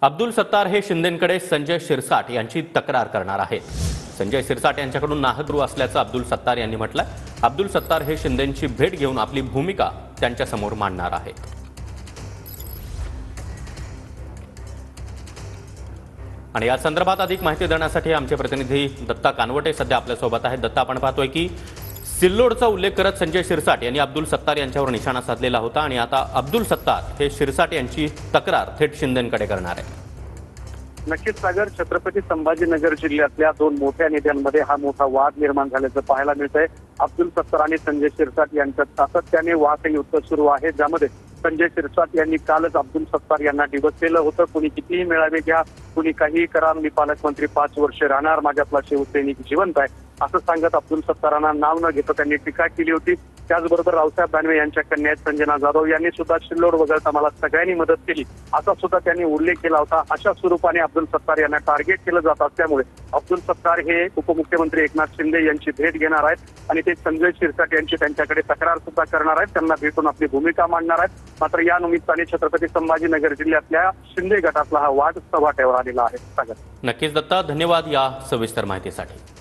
अब्दुल सत्तार हे शिंदेंकडे संजय शिरसाट यांची तक्रार करणार आहेत। संजय शिरसाट यांच्याकडून नाहक असल्याचं अब्दुल सत्तार यांनी म्हटलंय। अब्दुल सत्तार हे शिंदेंची भेट घेऊन आपली भूमिका त्यांच्यासमोर मांडणार आहेत। आणि या संदर्भात अधिक माहिती देण्यासाठी आमचे प्रतिनिधी दत्ता कानवटे सध्या आपल्यासोबत आहेत। दत्ता, आपण पाहतोय की सिल्लोडचा उल्लेख करत संजय शिरसाट यांनी अब्दुल सत्तार यांच्यावर निशाणा साधलेला होता आणि आता अब्दुल सत्तार हे शिरसाट यांची तक्रार थेट शिंदेंकडे करणार आहे। नक्कीच सागर, छत्रपती संभाजीनगर जिल्ह्यातल्या दोन मोठ्या नेत्यांमध्ये हा मोठा वाद निर्माण झाल्याचं पाहायला मिळतंय। अब्दुल सत्तार आणि संजय शिरसाट यांच्यात सातत्याने वादयुद्ध सुरू आहे, ज्यामध्ये संजय शिरसाट यांनी कालच अब्दुल सत्तार यांना डिवचलेलं होतं। कुणी कितीही मेळावे घ्या, कुणी काहीही करा, मी पालकमंत्री 5 वर्ष राहणार, माझ्यातला शिवसैनिक जिवंत आहे असं सांगत अब्दुल सत्तारांना नाव न घेता त्यांनी टीका केली होती। त्याचबरोबर रावसाहेब दानवे यांच्या कन्या संजना जाधव यांनी सुद्धा सिल्लोड वगळता मला सगळ्यांनी मदत केली असा सुद्धा त्यांनी उल्लेख केला होता। अशा स्वरूपाने अब्दुल सत्तार यांना टार्गेट केलं जात असल्यामुळे अब्दुल सत्तार हे उपमुख्यमंत्री एकनाथ शिंदे यांची भेट घेणार आहेत आणि ते संजय शिरसाट यांची त्यांच्याकडे तक्रार सुद्धा करणार आहेत, त्यांना भेटून आपली भूमिका मांडणार आहेत। मात्र या निमित्ताने छत्रपती संभाजीनगर जिल्ह्यातल्या शिंदे गटातला हा वाद चव्हाट्यावर आलेला आहे। सागर, नक्कीच दत्ता, धन्यवाद या सविस्तर माहितीसाठी।